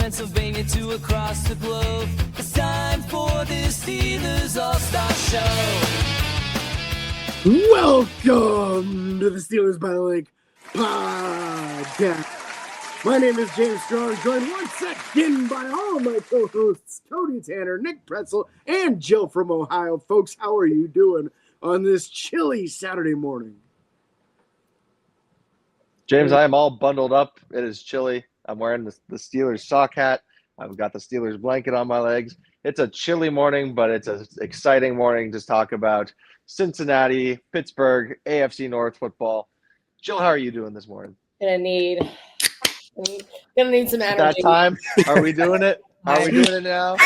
Pennsylvania to across the globe. It's time for the Steelers All-Star Show. Welcome to the Steelers by the Lake podcast. My name is James Strong, joined once again by all my co-hosts, Cody Tanner, Nick Pretzel, and Jill from Ohio. Folks, how are you doing on this chilly Saturday morning? James, I am all bundled up. It is chilly. I'm wearing the Steelers sock hat. I've got the Steelers blanket on my legs. It's a chilly morning, but it's an exciting morning to talk about Cincinnati, Pittsburgh, AFC North football. Jill, how are you doing this morning? Gonna need some energy. That time? Are we doing it? Are we doing it now?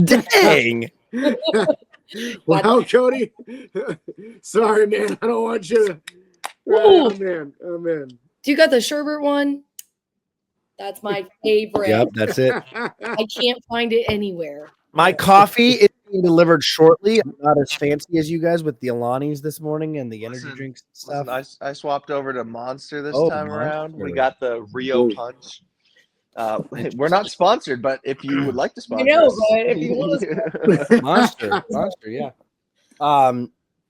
Dang. Wow, Cody. Sorry, man. I don't want you to. Oh, man. Do you got the sherbet one? That's my favorite. Yep, that's it. I can't find it anywhere. My coffee is being delivered shortly. I'm not as fancy as you guys with the Alanis this morning and the energy drinks and stuff. Listen, I swapped over to Monster this time around. Monster. We got the Rio Punch. We're not sponsored, but if you would like to sponsor us. But if you want to Monster, yeah.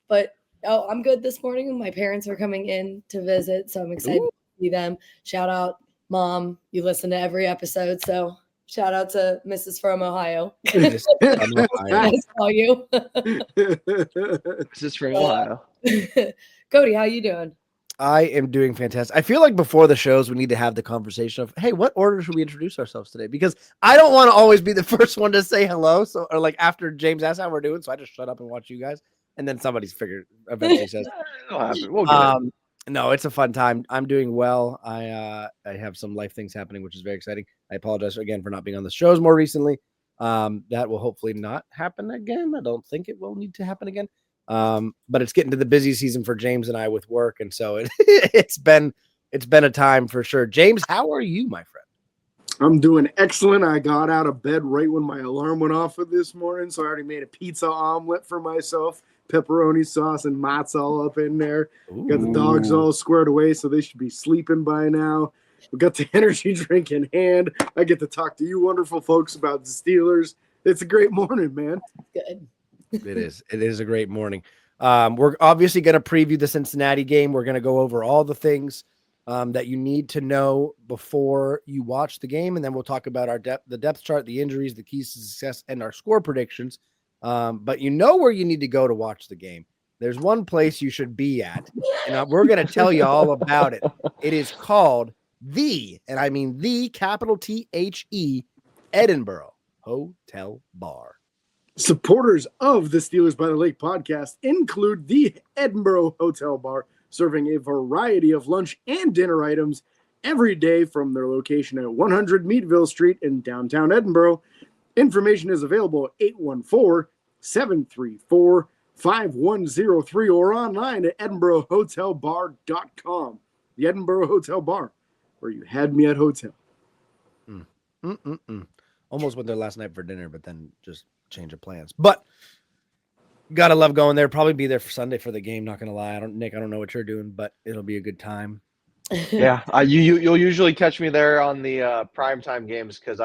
But I'm good this morning. My parents are coming in to visit, so I'm excited to see them. Shout out, Mom. You listen to every episode, so shout out to Mrs. from Ohio. I saw you. This is from Ohio. Cody, how you doing? I am doing fantastic. I feel like before the shows, we need to have the conversation of, hey, what order should we introduce ourselves today? Because I don't want to always be the first one to say hello. So, or like after James asks how we're doing, so I just shut up and watch you guys. And then somebody's eventually says, no, it's a fun time. I'm doing well. I have some life things happening, which is very exciting. I apologize again for not being on the shows more recently. That will hopefully not happen again. I don't think it will need to happen again. But it's getting to the busy season for James and I with work. And so it's been a time for sure. James, how are you, my friend? I'm doing excellent. I got out of bed right when my alarm went off for this morning. So I already made a pizza omelet for myself. Pepperoni sauce and matzah all up in there. Ooh. Got the dogs all squared away, so they should be sleeping by now. We got the energy drink in hand. I get to talk to you wonderful folks about the Steelers. It's a great morning, man. Good. It is. It is a great morning. We're obviously going to preview the Cincinnati game. We're going to go over all the things that you need to know before you watch the game, and then we'll talk about the depth chart, the injuries, the keys to success, and our score predictions. But you know where you need to go to watch the game. There's one place you should be at, and we're going to tell you all about it. It is called and I mean the capital THE Edinburgh Hotel Bar. Supporters of the Steelers by the Lake podcast include the Edinburgh Hotel Bar, serving a variety of lunch and dinner items every day from their location at 100 Meadville Street in downtown Edinburgh. Information is available at 814-734-5103 or online at edinburghhotelbar.com. The Edinburgh Hotel Bar, where you had me at hotel. Almost went there last night for dinner, but then just change of plans. But gotta love going there. Probably be there for Sunday for the game. Not gonna lie, Nick, I don't know what you're doing, but it'll be a good time. Yeah, you'll usually catch me there on the primetime games because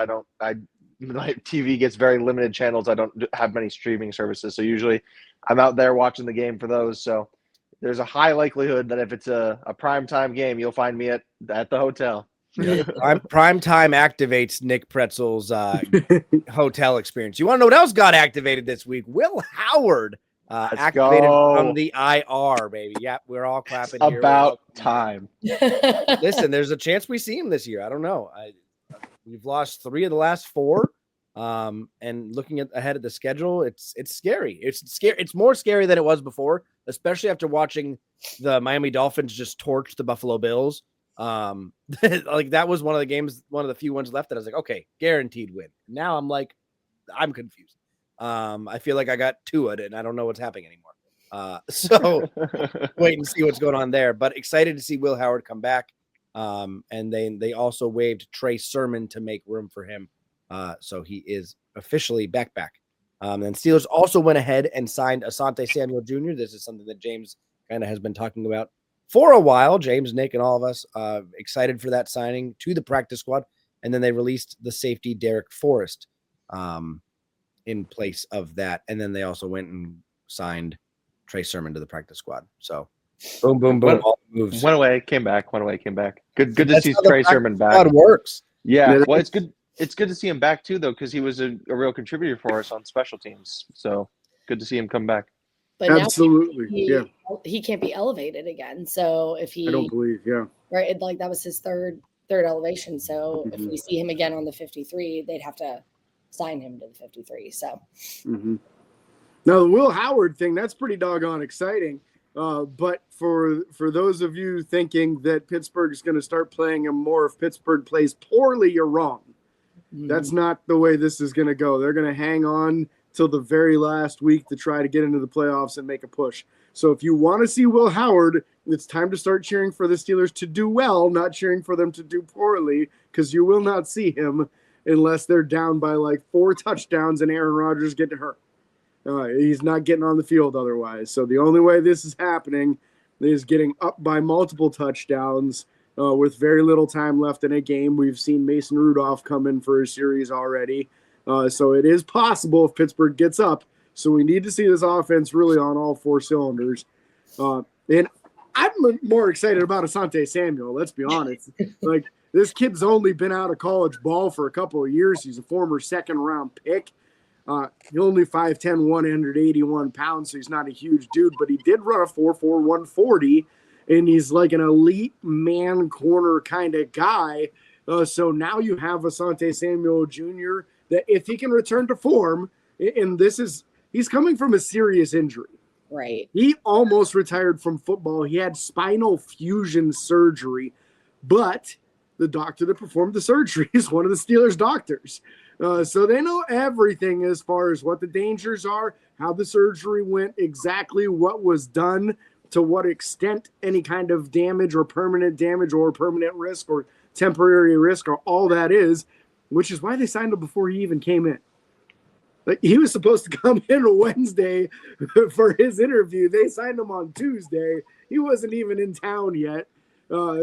my TV gets very limited channels. I don't have many streaming services, so usually I'm out there watching the game for those. So there's a high likelihood that if it's a primetime game, you'll find me at the hotel. Prime time activates Nick Pretzel's hotel experience. You want to know what else got activated this week? Will Howard activated from the IR, baby. Yep, we're all clapping here. About time. Listen, there's a chance we see him this year. I don't know. We've lost 3 of the last 4. And looking ahead at the schedule, it's scary. It's scary. It's more scary than it was before, especially after watching the Miami Dolphins just torch the Buffalo Bills. Like that was one of the games, one of the few ones left that I was like, okay, guaranteed win. Now I'm like, I'm confused. I feel like I got Tua and I don't know what's happening anymore. So wait and see what's going on there. But excited to see Will Howard come back. And they also waived Trey Sermon to make room for him. So he is officially back. And Steelers also went ahead and signed Asante Samuel Jr. This is something that James kind of has been talking about for a while. James, Nick, and all of us excited for that signing to the practice squad. and then they released the safety Derek Forrest in place of that. And then they also went and signed Trey Sermon to the practice squad. So boom, boom, boom, all moves. Went away, came back. Good to That's see how the Trey Sermon back. squad works. Yeah, Yeah, well, it's good. It's good to see him back too, though, because he was a real contributor for us on special teams. So good to see him come back. But absolutely. now he can't be elevated again. So if he, I don't believe, right, like that was his third elevation. So if we see him again on the 53, they'd have to sign him to the 53. So Now the Will Howard thing, that's pretty doggone exciting. But for those of you thinking that Pittsburgh is going to start playing him more if Pittsburgh plays poorly, you're wrong. That's not the way this is going to go. They're going to hang on till the very last week to try to get into the playoffs and make a push. So if you want to see Will Howard, it's time to start cheering for the Steelers to do well, not cheering for them to do poorly, because you will not see him unless they're down by like 4 touchdowns and Aaron Rodgers get hurt. He's not getting on the field otherwise. So the only way this is happening is getting up by multiple touchdowns with very little time left in a game. We've seen Mason Rudolph come in for a series already. So it is possible if Pittsburgh gets up. So we need to see this offense really on all 4 cylinders. And I'm more excited about Asante Samuel, let's be honest. Like, this kid's only been out of college ball for a couple of years. He's a former second-round pick. He's only 5'10", 181 pounds, so he's not a huge dude, but he did run a 4.4, 140, and he's like an elite man corner kind of guy. So now you have Asante Samuel Jr. that if he can return to form, and he's coming from a serious injury. right. He almost retired from football. He had spinal fusion surgery, but the doctor that performed the surgery is one of the Steelers' doctors. So they know everything as far as what the dangers are, how the surgery went, exactly what was done, to what extent any kind of damage or permanent risk or temporary risk or all that is, which is why they signed him before he even came in. Like, he was supposed to come in Wednesday for his interview. They signed him on Tuesday. He wasn't even in town yet.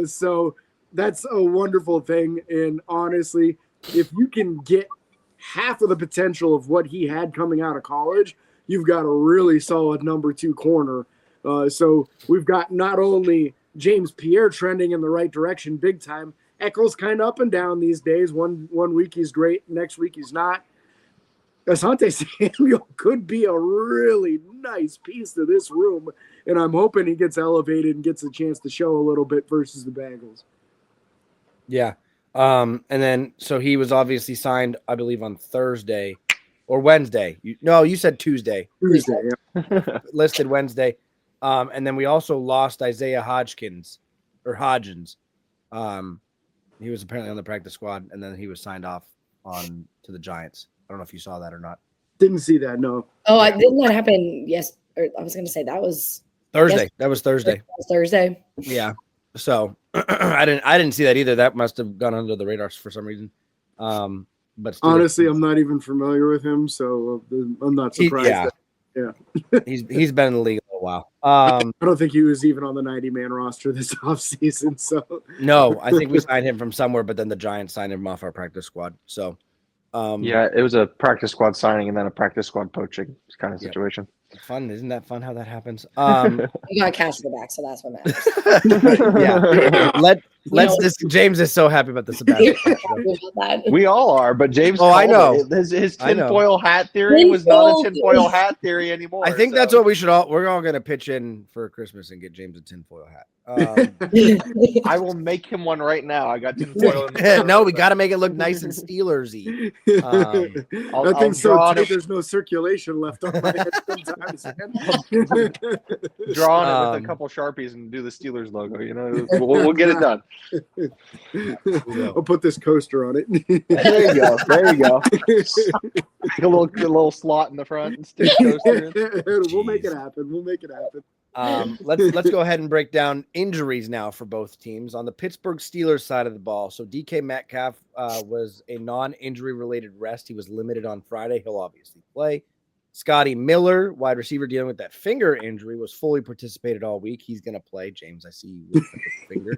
So that's a wonderful thing. And honestly, if you can get half of the potential of what he had coming out of college, you've got a really solid number 2 corner. So we've got not only James Pierre trending in the right direction big time, Eccles kind of up and down these days. One week he's great, next week he's not. Asante Samuel could be a really nice piece to this room, and I'm hoping he gets elevated and gets a chance to show a little bit versus the Bengals. Yeah. And then, so he was obviously signed, I believe, on Thursday or Wednesday. You said Tuesday. Tuesday, yeah. Listed Wednesday. And then we also lost Isaiah Hodgins. He was apparently on the practice squad, and then he was signed off to the Giants. I don't know if you saw that or not. Didn't see that, no. Oh, didn't that happen? Yes. Or I was going to say that was Thursday. Yes. That was Thursday. That was Thursday. Yeah. So I didn't see that either. That must have gone under the radar for some reason. But honestly, I'm not even familiar with him, so I'm not surprised. He's been in the league a little while. I don't think he was even on the 90-man roster this offseason. So no, I think we signed him from somewhere, but then the Giants signed him off our practice squad. So yeah, it was a practice squad signing and then a practice squad poaching kind of situation. Fun, isn't that fun? How that happens? You got cash in the back, so that's what matters. Let's. James is so happy about the Sebastian. We all are, but James. Oh, I know. His tinfoil hat theory was not a tinfoil hat theory anymore. I think that's what we should all. We're all going to pitch in for Christmas and get James a tinfoil hat. I will make him one right now. I got tinfoil. No, we got to make it look nice and Steelersy. I think so too. There's no circulation left on my head sometimes. Draw on it with a couple Sharpies and do the Steelers logo. You know, we'll get it done. I'll put this coaster on it. There you go. There you go. Make a little slot in the front and stick coaster in. We'll make it happen. We'll make it happen. Let's go ahead and break down injuries now for both teams. On the Pittsburgh Steelers side of the ball, so DK Metcalf was a non-injury related rest. He was limited on Friday. He'll obviously play. Scotty Miller, wide receiver dealing with that finger injury, was fully participated all week. He's going to play. James, I see you with the finger.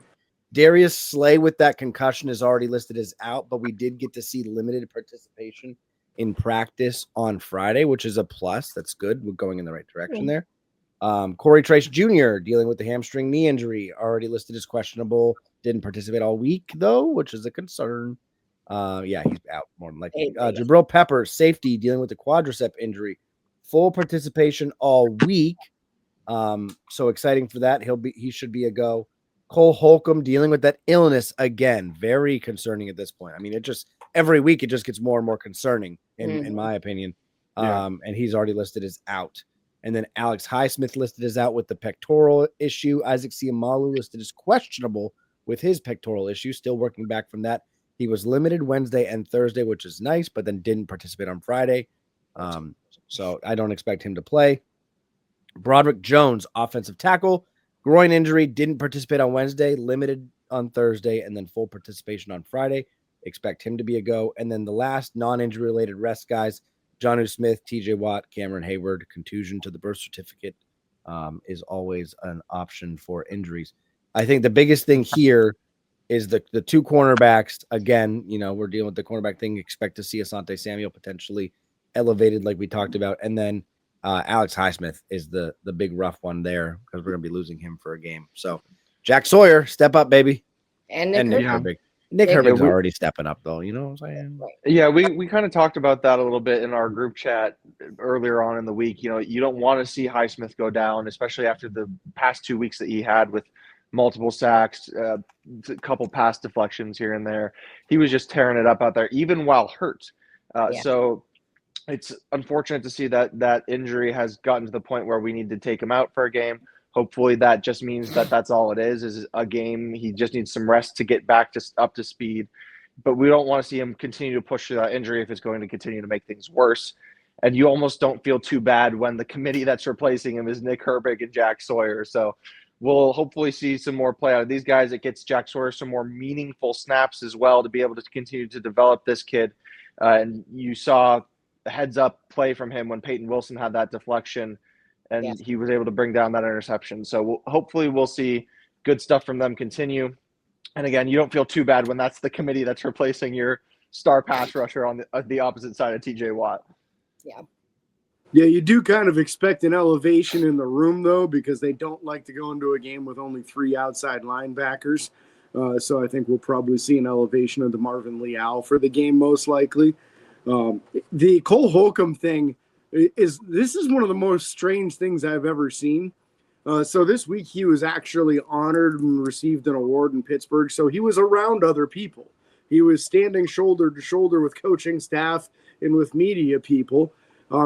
Darius Slay with that concussion is already listed as out, but we did get to see limited participation in practice on Friday, which is a plus. That's good. We're going in the right direction there. Corey Trace Jr. dealing with the hamstring knee injury, already listed as questionable. Didn't participate all week, though, which is a concern. Yeah, he's out more than likely. Jabril Pepper, safety, dealing with the quadricep injury. Full participation all week. So exciting for that. He should be a go. Cole Holcomb dealing with that illness again. Very concerning at this point. I mean, every week it just gets more and more concerning, in my opinion. And he's already listed as out. And then Alex Highsmith listed as out with the pectoral issue. Isaac Siamalu listed as questionable with his pectoral issue, still working back from that. He was limited Wednesday and Thursday, which is nice, but then didn't participate on Friday. So I don't expect him to play. Broderick Jones, offensive tackle, groin injury, didn't participate on Wednesday, limited on Thursday, and then full participation on Friday. Expect him to be a go. And then the last non-injury related rest guys, Jonnu Smith, TJ Watt, Cameron Hayward. Contusion to the birth certificate is always an option for injuries. I think the biggest thing here is the two cornerbacks. Again, we're dealing with the cornerback thing. Expect to see Asante Samuel potentially elevated like we talked about. And then Alex Highsmith is the big rough one there because we're going to be losing him for a game. So Jack Sawyer, step up, baby. And Nick Herbig. Nick Herbig's already stepping up, though. You know what I'm saying? Yeah, we kind of talked about that a little bit in our group chat earlier on in the week. You don't want to see Highsmith go down, especially after the past 2 weeks that he had with multiple sacks, a couple pass deflections here and there. He was just tearing it up out there, even while hurt. So it's unfortunate to see that injury has gotten to the point where we need to take him out for a game. Hopefully that just means that that's all it is a game. He just needs some rest to get back up to speed. But we don't want to see him continue to push through that injury if it's going to continue to make things worse. And you almost don't feel too bad when the committee that's replacing him is Nick Herbig and Jack Sawyer. So we'll hopefully see some more play out of these guys. It gets Jack Sawyer some more meaningful snaps as well to be able to continue to develop this kid. And you saw the heads-up play from him when Peyton Wilson had that deflection, and he was able to bring down that interception. So hopefully we'll see good stuff from them continue. And again, you don't feel too bad when that's the committee that's replacing your star pass rusher on the opposite side of TJ Watt. Yeah, you do kind of expect an elevation in the room, though, because they don't like to go into a game with only 3 outside linebackers. So I think we'll probably see an elevation of the Marvin Leal for the game, most likely. The Cole Holcomb thing is one of the most strange things I've ever seen. So this week he was actually honored and received an award in Pittsburgh. So he was around other people. He was standing shoulder to shoulder with coaching staff and with media people.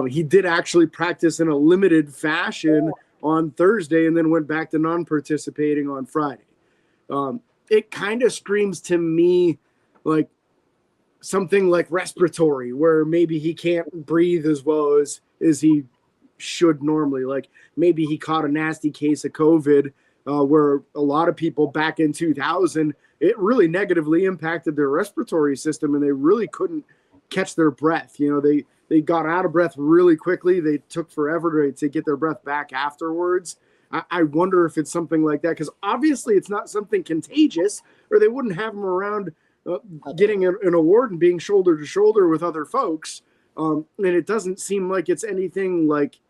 He did actually practice in a limited fashion on Thursday and then went back to non-participating on Friday. It kind of screams to me like something like respiratory, where maybe he can't breathe as well as he should normally. Like maybe he caught a nasty case of COVID, where a lot of people back in 2000, it really negatively impacted their respiratory system and they really couldn't catch their breath. They got out of breath really quickly. They took forever to get their breath back afterwards. I wonder if it's something like that, because obviously it's not something contagious, or they wouldn't have him around getting an award and being shoulder to shoulder with other folks. And it doesn't seem like it's anything like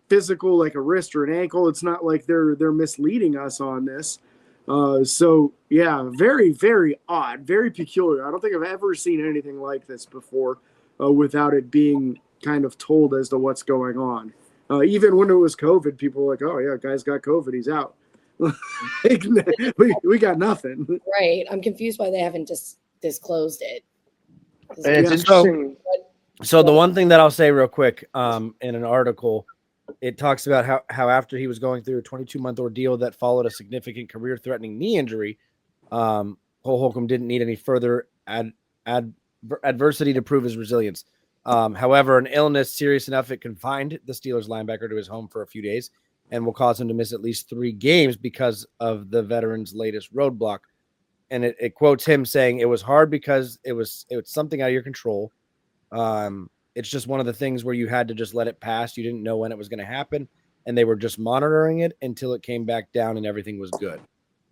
physical, like a wrist or an ankle. It's not like they're misleading us on this. So yeah, very, very odd, very peculiar. I don't think I've ever seen anything like this before without it being kind of told as to what's going on. Even when it was COVID, people were like, oh yeah, guy's got COVID, he's out. we got nothing. Right. I'm confused why they haven't just disclosed it. And it's interesting. So the one thing that I'll say real quick, in an article, it talks about how after he was going through a 22-month ordeal that followed a significant career-threatening knee injury, Cole Holcomb didn't need any further adversity to prove his resilience. However, an illness serious enough it confined the Steelers linebacker to his home for a few days and will cause him to miss at least 3 games because of the veteran's latest roadblock. And it quotes him saying, "It was hard because it was something out of your control. It's just one of the things where you had to just let it pass. You didn't know when it was going to happen, and they were just monitoring it until it came back down and everything was good."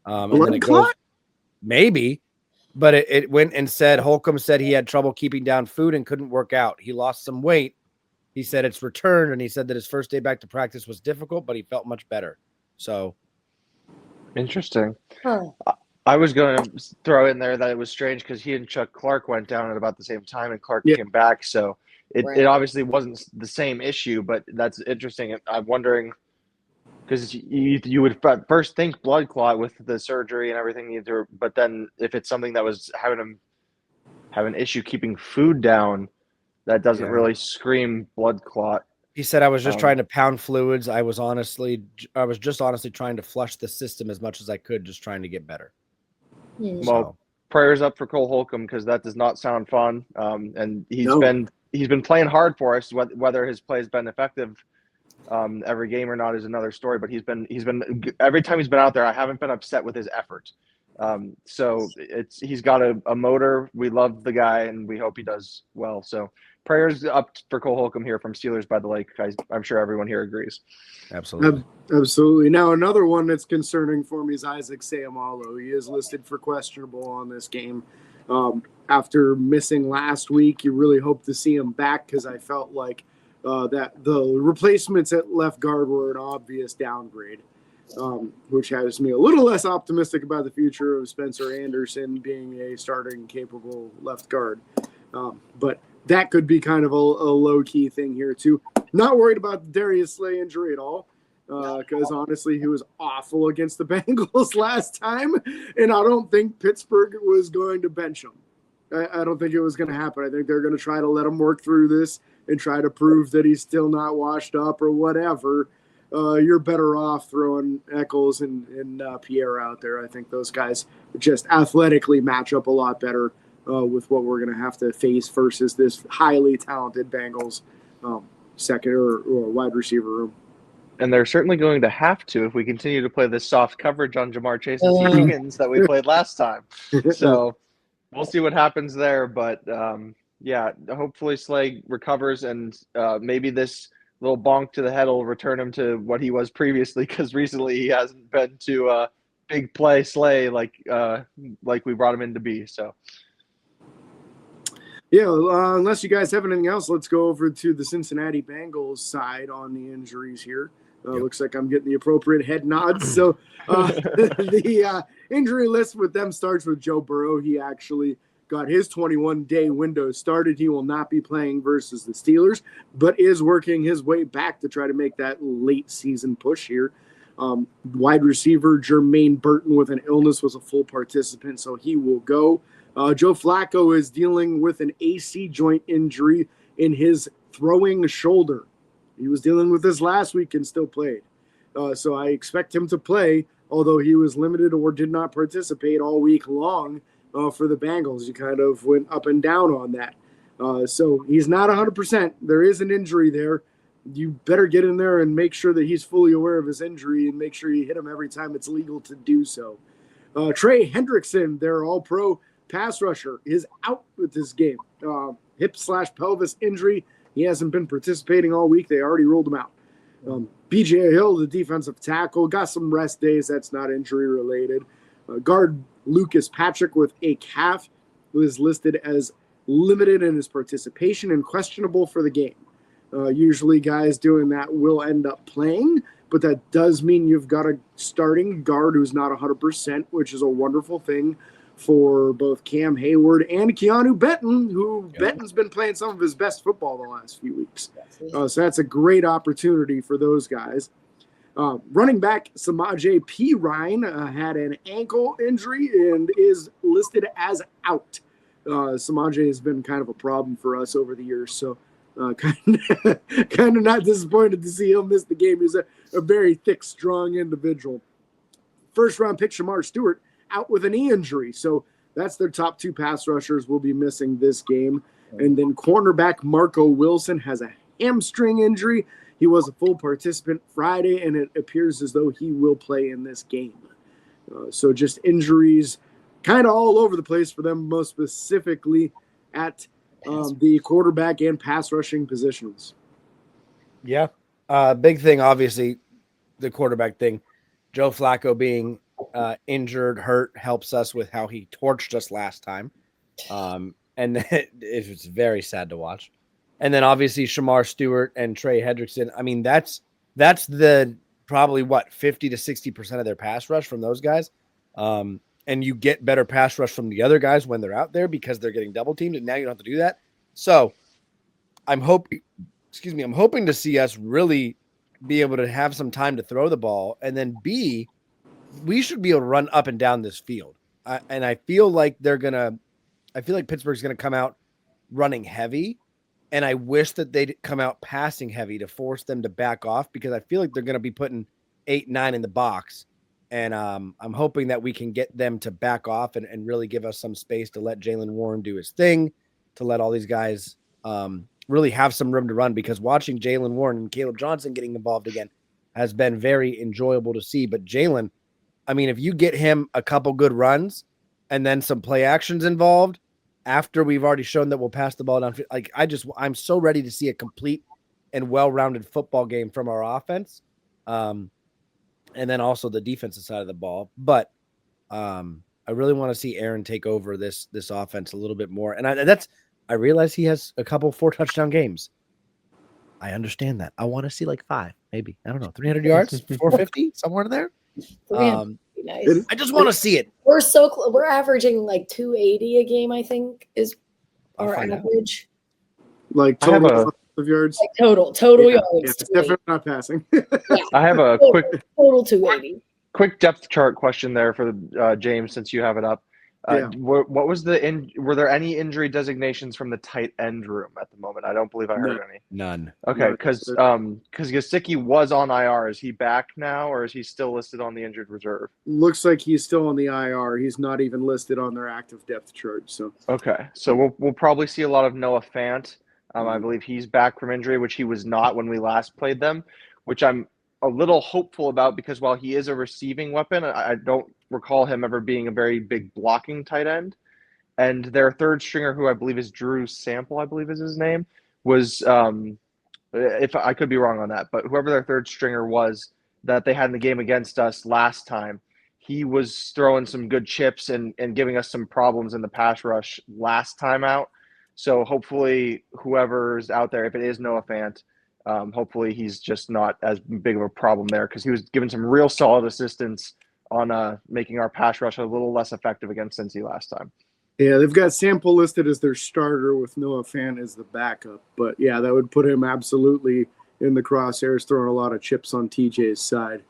And then it goes, maybe, but it went and said Holcomb said he had trouble keeping down food and couldn't work out. He lost some weight. He said it's returned, and he said that his first day back to practice was difficult, but he felt much better. So Interesting. Huh. I was going to throw in there that it was strange because he and Chuck Clark went down at about the same time, and Clark Yeah. came back. So it Right. obviously wasn't the same issue, but that's interesting. I'm wondering because you would first think blood clot with the surgery and everything, but then if it's something that was having him have an issue keeping food down, that doesn't Yeah. really scream blood clot. he said, I was just trying to pound fluids. I was just honestly trying to flush the system as much as I could, just trying to get better. Hmm. Well, prayers up for Cole Holcomb because that does not sound fun. And he's No. been playing hard for us. Whether his play has been effective every game or not is another story. But he's been every time he's been out there, I haven't been upset with his effort. So he's got a motor. We love the guy, and we hope he does well. So prayers up for Cole Holcomb here from Steelers by the Lake. I'm sure everyone here agrees. Absolutely. Absolutely. Now, another one that's concerning for me is Isaac Seumalo. He is listed for questionable on this game. After missing last week, you really hope to see him back because I felt like that the replacements at left guard were an obvious downgrade, which has me a little less optimistic about the future of Spencer Anderson being a starting capable left guard. But that could be kind of a low-key thing here, too. Not worried about the Darius Slay injury at all, because honestly, he was awful against the Bengals last time, and I don't think Pittsburgh was going to bench him. I don't think it was going to happen. I think they're going to try to let him work through this and try to prove that he's still not washed up or whatever. You're better off throwing Eccles and Pierre out there. I think those guys just athletically match up a lot better with what we're going to have to face versus this highly talented Bengals second or wide receiver room. And they're certainly going to have to if we continue to play this soft coverage on Jamar Chase and T. Higgins that we played last time. So we'll see what happens there. But, yeah, hopefully Slay recovers and maybe this little bonk to the head will return him to what he was previously because recently he hasn't been to big play Slay like we brought him in to be. So. Yeah, unless you guys have anything else, let's go over to the Cincinnati Bengals side on the injuries here. Looks like I'm getting the appropriate head nods. So the injury list with them starts with Joe Burrow. He actually got his 21-day window started. He will not be playing versus the Steelers, but is working his way back to try to make that late season push here. Wide receiver Jermaine Burton with an illness was a full participant, so he will go. Joe Flacco is dealing with an AC joint injury in his throwing shoulder. He was dealing with this last week and still played. So I expect him to play, although he was limited or did not participate all week long for the Bengals. He kind of went up and down on that. So he's not 100%. There is an injury there. You better get in there and make sure that he's fully aware of his injury and make sure you hit him every time it's legal to do so. Trey Hendrickson, their all-pro pass rusher, is out with this game. Hip/pelvis injury. He hasn't been participating all week. They already ruled him out. BJ Hill, the defensive tackle, got some rest days. That's not injury related. Guard Lucas Patrick with a calf was listed as limited in his participation and questionable for the game. Usually guys doing that will end up playing, but that does mean you've got a starting guard who's not 100%, which is a wonderful thing for both Cam Hayward and Keanu Benton, who Benton's been playing some of his best football the last few weeks. So that's a great opportunity for those guys. Running back Samaje Perine had an ankle injury and is listed as out. Samaje has been kind of a problem for us over the years, so kind of not disappointed to see him miss the game. He's a very thick, strong individual. First-round pick Shamar Stewart out with a knee injury. So that's their top two pass rushers will be missing this game. And then cornerback Marco Wilson has a hamstring injury. He was a full participant Friday, and it appears as though he will play in this game. So just injuries kind of all over the place for them, most specifically at the quarterback and pass rushing positions. Yeah. Big thing, obviously, the quarterback thing. Joe Flacco being injured, hurt helps us with how he torched us last time. And it was very sad to watch. And then obviously Shamar Stewart and Trey Hendrickson. I mean, that's the probably 50 to 60% of their pass rush from those guys. And you get better pass rush from the other guys when they're out there because they're getting double teamed, and now you don't have to do that. So I'm hoping to see us really be able to have some time to throw the ball, and then B, we should be able to run up and down this field. And I feel like Pittsburgh's going to come out running heavy, and I wish that they'd come out passing heavy to force them to back off, because I feel like they're going to be putting 8-9 in the box. And I'm hoping that we can get them to back off and really give us some space to let Jalen Warren do his thing, to let all these guys really have some room to run, because watching Jalen Warren and Caleb Johnson getting involved again has been very enjoyable to see. But Jalen, I mean, if you get him a couple good runs and then some play actions involved after we've already shown that we'll pass the ball down, like I'm so ready to see a complete and well-rounded football game from our offense. And then also the defensive side of the ball. But I really want to see Aaron take over this offense a little bit more. And I realize he has a couple 4-touchdown games. I understand that. I want to see like 5, maybe. I don't know, 300 yards, 450, somewhere in there. Nice. I just want to see it. We're we're averaging like 280 a game, I think, is our average. Like total of yards. Like total yards. Yeah, it's definitely not passing. I have a total 280. Quick depth chart question there for James, since you have it up. What was were there any injury designations from the tight end room at the moment? I don't believe I heard any. None. Okay, because Gesicki was on IR. Is he back now, or is he still listed on the injured reserve? Looks like he's still on the IR. He's not even listed on their active depth chart. So okay, so we'll probably see a lot of Noah Fant. I believe he's back from injury, which he was not when we last played them, which I'm a little hopeful about, because while he is a receiving weapon, I don't recall him ever being a very big blocking tight end. And their third stringer, who I believe is Drew Sample, I believe is his name, was, if I could be wrong on that, but whoever their third stringer was that they had in the game against us last time, he was throwing some good chips and giving us some problems in the pass rush last time out. So hopefully whoever's out there, if it is Noah Fant, hopefully he's just not as big of a problem there, because he was giving some real solid assistance on making our pass rush a little less effective against Cincy last time. Yeah, they've got Sample listed as their starter with Noah Fant as the backup. But yeah, that would put him absolutely in the crosshairs, throwing a lot of chips on TJ's side.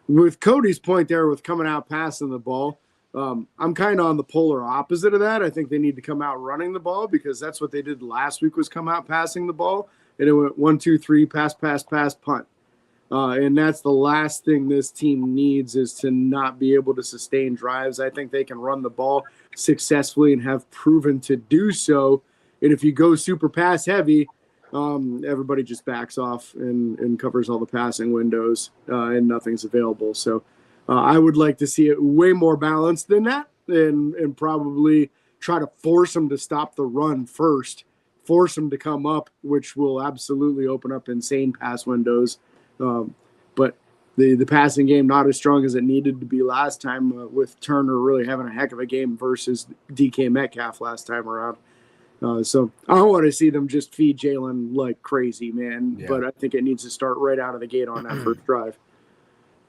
With Cody's point there with coming out passing the ball, I'm kind of on the polar opposite of that. I think they need to come out running the ball, because that's what they did last week, was come out passing the ball. And it went 1, 2, 3, pass, punt. And that's the last thing this team needs, is to not be able to sustain drives. I think they can run the ball successfully and have proven to do so. And if you go super pass heavy, everybody just backs off and covers all the passing windows, and nothing's available. So I would like to see it way more balanced than that, and probably try to force them to stop the run first, force them to come up, which will absolutely open up insane pass windows. But the passing game not as strong as it needed to be last time, with Turner really having a heck of a game versus DK Metcalf last time around. So I want to see them just feed Jalen like crazy, man. Yeah. But I think it needs to start right out of the gate on that first drive.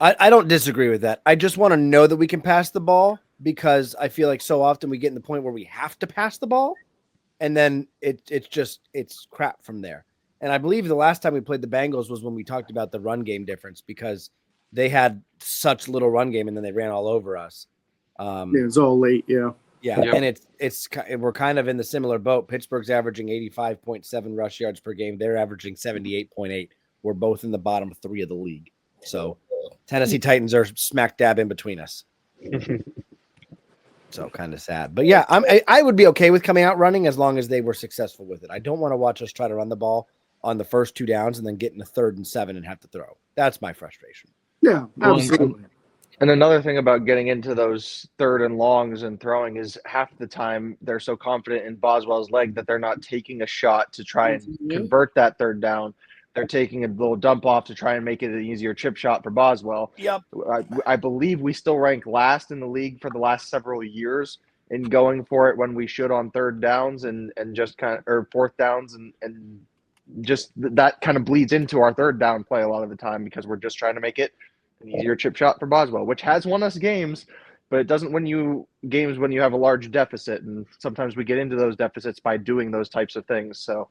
I don't disagree with that. I just want to know that we can pass the ball, because I feel like so often we get in the point where we have to pass the ball, and then it's crap from there. And I believe the last time we played the Bengals was when we talked about the run game difference, because they had such little run game and then they ran all over us. Yeah, it was all late. Yeah. Yeah. Yep. And we're kind of in the similar boat. Pittsburgh's averaging 85.7 rush yards per game. They're averaging 78.8. We're both in the bottom 3 of the league. So Tennessee Titans are smack dab in between us. So kind of sad. But yeah, I would be okay with coming out running as long as they were successful with it. I don't want to watch us try to run the ball on the first 2 downs and then get in a 3rd and 7 and have to throw. That's my frustration. Yeah, absolutely. And another thing about getting into those 3rd and longs and throwing is half the time they're so confident in Boswell's leg that they're not taking a shot to try and convert that 3rd down. they're taking a little dump off to try and make it an easier chip shot for Boswell. Yep. I believe we still rank last in the league for the last several years in going for it when we should on third downs and just kind of, or fourth downs and just that kind of bleeds into our third down play a lot of the time because we're just trying to make it an easier chip shot for Boswell, which has won us games, but it doesn't win you games when you have a large deficit. And sometimes we get into those deficits by doing those types of things. So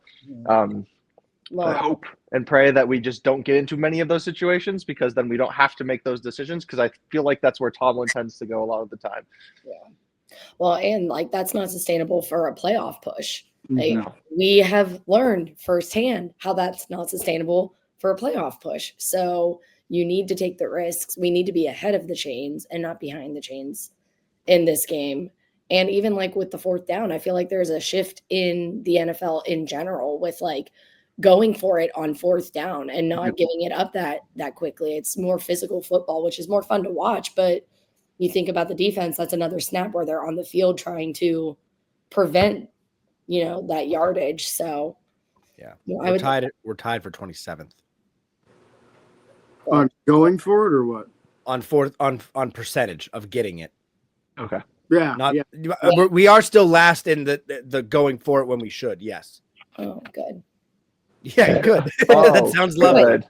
I hope and pray that we just don't get into many of those situations because then we don't have to make those decisions because I feel like that's where Tomlin tends to go a lot of the time. Yeah. Well, and like that's not sustainable for a playoff push. Like, No. we have learned firsthand how that's not sustainable for a playoff push. So you need to take the risks. We need to be ahead of the chains and not behind the chains in this game. And even like with the fourth down, I feel like there's a shift in the NFL in general with like going for it on fourth down and not giving it up that quickly. It's more physical football, which is more fun to watch. But you think about the defense, that's another snap where they're on the field trying to prevent, that yardage. So Yeah, we're tied for 27th On going for it or what? on fourth on percentage of getting it. Okay. Yeah. We are still last in the going for it when we should. Yes. Oh, good. Yeah, good. Oh, that sounds lovely.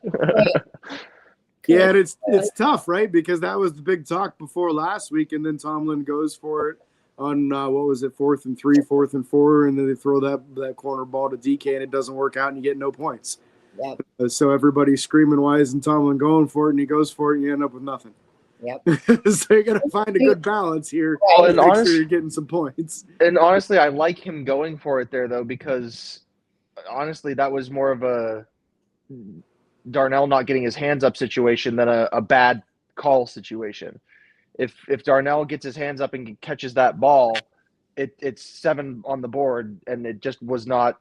Yeah, and it's tough, right? Because that was the big talk before last week, and then Tomlin goes for it on what was it, 4th and 3, 4th and 4, and then they throw that corner ball to DK, and it doesn't work out, and you get no points. Yep. So everybody's screaming, "Why isn't Tomlin going for it?" And he goes for it, and you end up with nothing. Yep. So you got to find a good balance here. Well, and make sure you're getting some points. And honestly, I like him going for it there though because honestly, that was more of a Darnell not getting his hands up situation than a bad call situation. If Darnell gets his hands up and catches that ball, it's 7 on the board, and it just was not.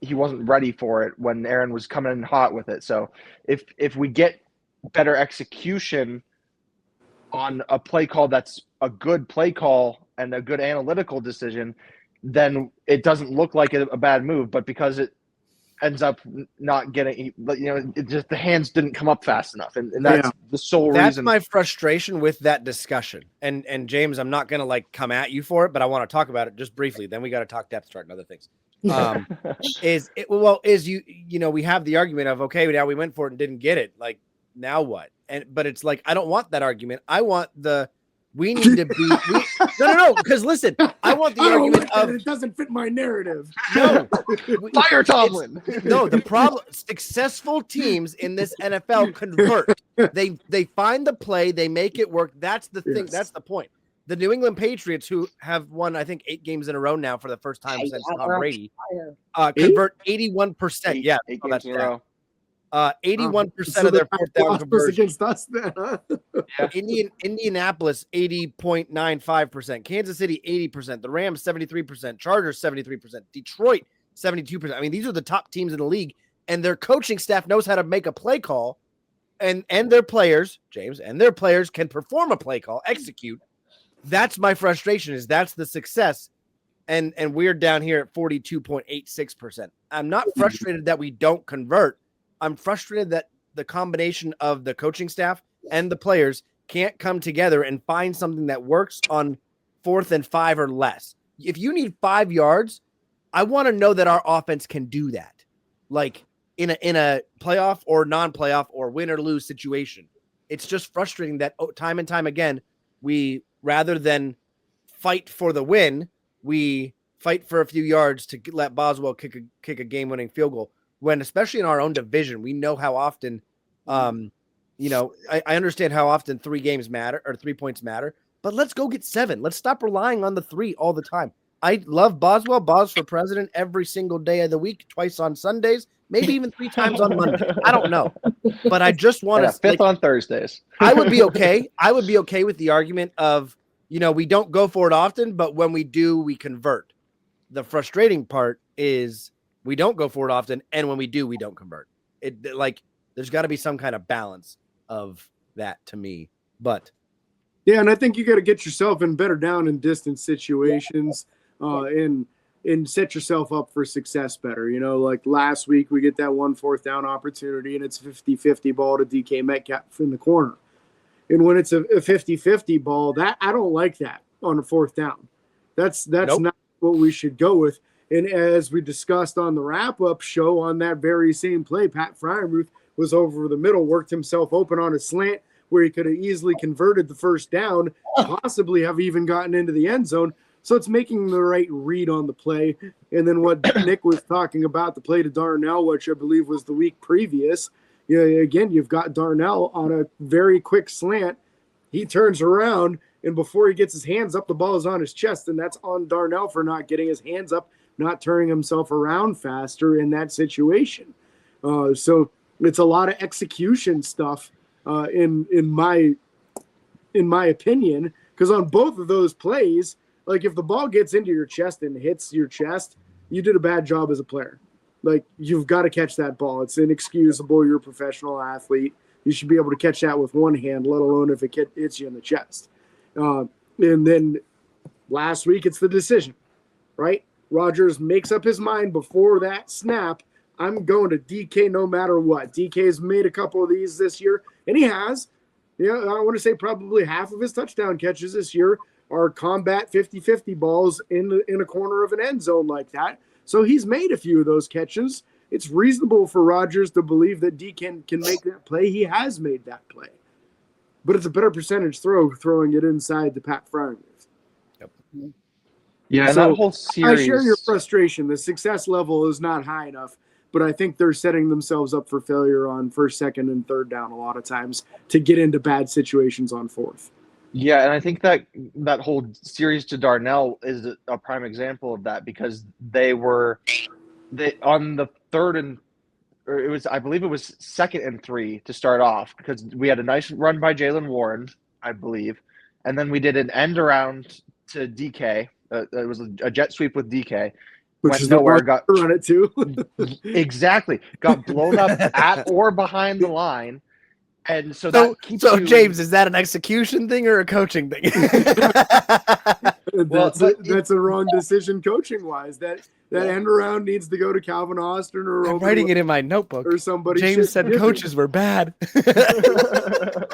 He wasn't ready for it when Aaron was coming in hot with it. So if we get better execution on a play call that's a good play call and a good analytical decision, then it doesn't look like a bad move. But because it ends up not getting, it just the hands didn't come up fast enough, and that's the sole That's reason. my frustration with that discussion. And James, I'm not gonna like come at you for it, but I want to talk about it just briefly. Then we got to talk depth chart and other things. We have the argument of okay, now we went for it and didn't get it. Like now what? But it's like I don't want that argument. I want we need to be no, because listen, I want the argument of it doesn't fit my narrative. No, Fire Tomlin. No, the problem successful teams in this NFL convert. They find the play, they make it work. That's the thing. Yes. That's the point. The New England Patriots, who have won, I think, 8 games in a row now for the first time since Tom Brady, convert 81%. Yeah, 8 that's games in a row. 81% of their fourth down conversion against us then, huh? Indianapolis 80.95%, Kansas City 80%, the Rams 73%, Chargers 73%, Detroit 72%. I mean, these are the top teams in the league, and their coaching staff knows how to make a play call, and their players, James, and their players can perform a play call, execute. That's my frustration. Is that's the success, and we're down here at 42.86%. I'm not frustrated that we don't convert. I'm frustrated that the combination of the coaching staff and the players can't come together and find something that works on 4th and 5 or less. If you need 5 yards, I want to know that our offense can do that. Like in a playoff or non-playoff or win or lose situation. It's just frustrating that time and time again, we rather than fight for the win, we fight for a few yards to let Boswell kick a game-winning field goal. When, especially in our own division, we know how often, I understand how often 3 games matter or 3 points matter, but let's go get 7. Let's stop relying on the 3 all the time. I love Boswell, Bos for president every single day of the week, twice on Sundays, maybe even 3 times on Monday. I don't know, but I just want to 5th on Thursdays. I would be okay. I would be okay with the argument of, we don't go for it often, but when we do, we convert. The frustrating part is we don't go for it often, and when we do, we don't convert. There's got to be some kind of balance of that to me. But yeah, and I think you got to get yourself in better down and distance situations. And and set yourself up for success better. You know, like last week we get that 1 4th down opportunity and it's 50-50 ball to DK Metcalf in the corner. And when it's a 50-50 ball, that I don't like that on a 4th down. That's Nope. not what we should go with. And as we discussed on the wrap-up show on that very same play, Pat Fryermuth was over the middle, worked himself open on a slant where he could have easily converted the 1st down, possibly have even gotten into the end zone. So it's making the right read on the play. And then what Nick was talking about, the play to Darnell, which I believe was the week previous. Yeah, again, you've got Darnell on a very quick slant. He turns around, and before he gets his hands up, the ball is on his chest, and that's on Darnell for not getting his hands up, not turning himself around faster in that situation. So it's a lot of execution stuff, in my opinion, because on both of those plays, like if the ball gets into your chest and hits your chest, you did a bad job as a player. Like, you've got to catch that ball. It's inexcusable. You're a professional athlete. You should be able to catch that with one hand, let alone if it hits you in the chest. And then last week, it's the decision, right? Rodgers makes up his mind before that snap. I'm going to DK no matter what. DK's made a couple of these this year, and he has. Yeah, I want to say probably half of his touchdown catches this year are combat 50-50 balls in a corner of an end zone like that. So he's made a few of those catches. It's reasonable for Rodgers to believe that DK can make that play. He has made that play. But it's a better percentage throwing it inside the Pat Fryermuth. Yep. Yeah, and So that whole series. I share your frustration. The success level is not high enough, but I think they're setting themselves up for failure on 1st, 2nd, and 3rd down a lot of times to get into bad situations on 4th. Yeah, and I think that whole series to Darnell is a prime example of that, because they on the 3rd or it was, I believe it was 2nd and 3 to start off, because we had a nice run by Jalen Warren, I believe, and then we did an end around to DK. It was a jet sweep with DK. Which went is nowhere. Got to run it too. Exactly, got blown up at or behind the line. And so that keeps you... James, is that an execution thing or a coaching thing? That's a wrong decision coaching wise. That end around needs to go to Calvin Austin or I'm writing it in my notebook. Or somebody. James said coaches were bad.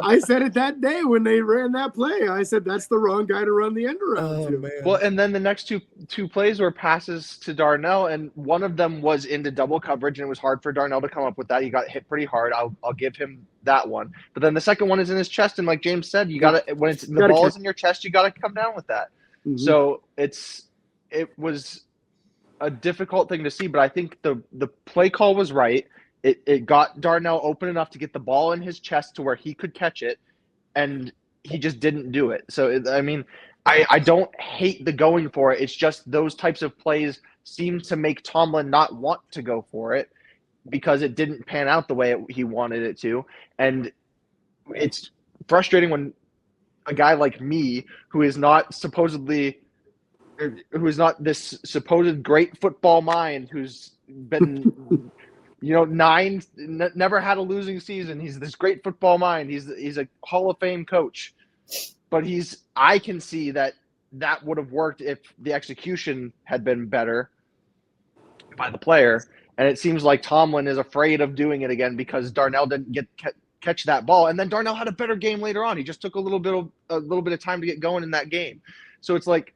I said it that day when they ran that play. I said that's the wrong guy to run the end around to. Man. Well, and then the next two plays were passes to Darnell, and one of them was into double coverage, and it was hard for Darnell to come up with that. He got hit pretty hard. I'll give him that one. But then the second one is in his chest, and like James said, you got to, when the ball is in your chest, you got to come down with that. Mm-hmm. So it was a difficult thing to see, but I think the play call was right. It got Darnell open enough to get the ball in his chest to where he could catch it, and he just didn't do it. So, I mean, I don't hate the going for it. It's just those types of plays seem to make Tomlin not want to go for it because it didn't pan out the way he wanted it to. And it's frustrating when a guy like me, who is not this supposed great football mind, who's been, never had a losing season. He's this great football mind. He's a Hall of Fame coach, but I can see that would have worked if the execution had been better by the player. And it seems like Tomlin is afraid of doing it again because Darnell didn't catch that ball. And then Darnell had a better game later on. He just took a little bit of time to get going in that game. So it's like,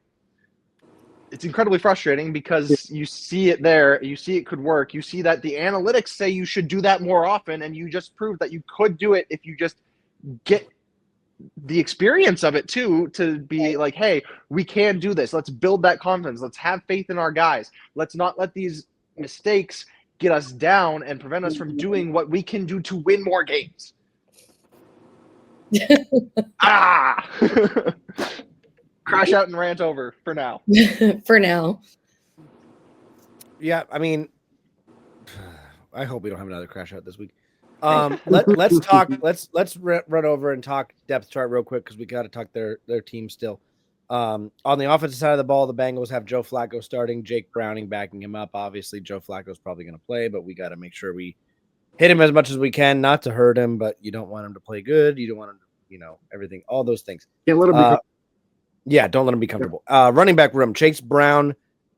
it's incredibly frustrating because you see it there, you see it could work, you see that the analytics say you should do that more often, and you just proved that you could do it if you just get the experience of it too, to be like, hey, we can do this. Let's build that confidence. Let's have faith in our guys. Let's not let these mistakes get us down and prevent us from doing what we can do to win more games. Crash out and rant over for now. For now. Yeah, I mean, I hope we don't have another crash out this week. Let's talk. Let's run over and talk depth chart real quick because we got to talk their team still. On the offensive side of the ball, the Bengals have Joe Flacco starting, Jake Browning backing him up. Obviously, Joe Flacco's probably going to play, but we got to make sure we hit him as much as we can, not to hurt him, but you don't want him to play good. You don't want him to, everything, all those things. Yeah, let him be yeah, don't let him be comfortable. Running back room, Chase Brown,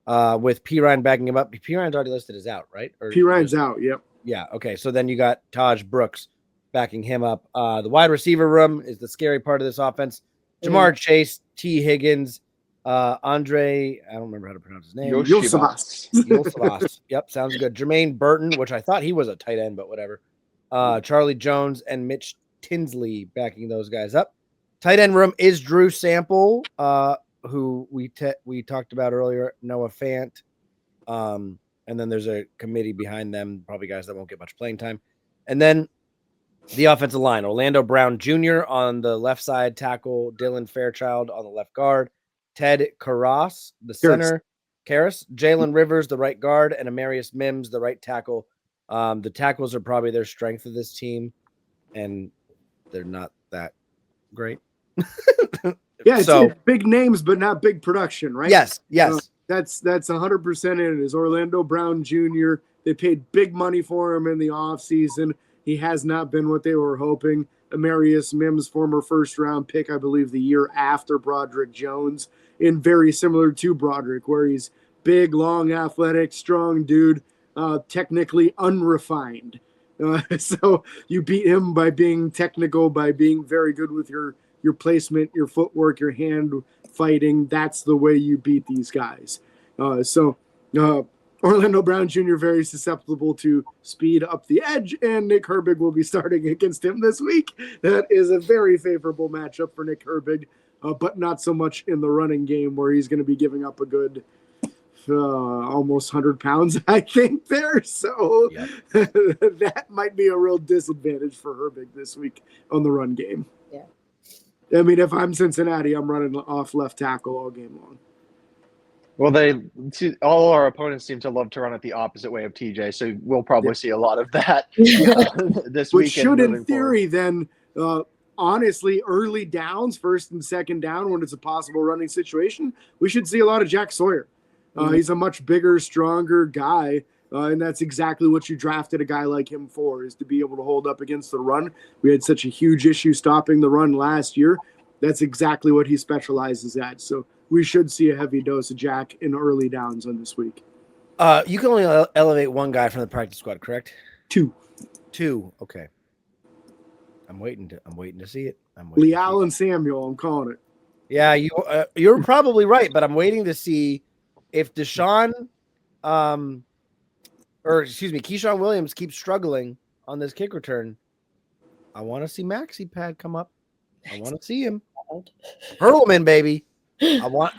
with P. Ryan backing him up. P. Ryan's already listed as out, right? Or P. Ryan's out. Yep. Yeah. Okay. So then you got Taj Brooks backing him up. The wide receiver room is the scary part of this offense. Jamar Chase, T. Higgins, Andre. I don't remember how to pronounce his name. Yosavas. Yep. Sounds good. Jermaine Burton, which I thought he was a tight end, but whatever. Charlie Jones and Mitch Tinsley backing those guys up. Tight end room is Drew Sample, who we talked about earlier, Noah Fant. And then there's a committee behind them, probably guys that won't get much playing time. And then the offensive line, Orlando Brown Jr. on the left side tackle, Dylan Fairchild on the left guard, Ted Karras, the center, Jalen Rivers, the right guard, and Amarius Mims, the right tackle. The tackles are probably their strength of this team, and they're not that great. Yeah, it's big names, but not big production, right? Yes. That's 100% it. Is Orlando Brown Jr. They paid big money for him in the offseason. He has not been what they were hoping. Amarius Mims, former first-round pick, I believe, the year after Broderick Jones, and very similar to Broderick, where he's big, long, athletic, strong dude, technically unrefined. So you beat him by being technical, by being very good with your placement, your footwork, your hand fighting. That's the way you beat these guys. Orlando Brown Jr. very susceptible to speed up the edge, and Nick Herbig will be starting against him this week. That is a very favorable matchup for Nick Herbig, but not so much in the running game where he's going to be giving up a good almost 100 pounds, I think, there. So that might be a real disadvantage for Herbig this week on the run game. Yeah. I mean, if I'm Cincinnati, I'm running off left tackle all game long. Well, all our opponents seem to love to run it the opposite way of TJ, so we'll probably see a lot of that this week. Which should, in theory, then honestly, early downs, first and second down, when it's a possible running situation, we should see a lot of Jack Sawyer. He's a much bigger, stronger guy, and that's exactly what you drafted a guy like him for, is to be able to hold up against the run. We had such a huge issue stopping the run last year. That's exactly what he specializes at. So we should see a heavy dose of Jack in early downs on this week. You can only elevate one guy from the practice squad, correct? Two. Okay. I'm waiting to see it. Leal and Samuel, I'm calling it. Yeah, you're probably right, but I'm waiting to see if Keyshawn Williams keeps struggling on this kick return. I want to see Maxi Pad come up. I want to see him. Hurlman, baby.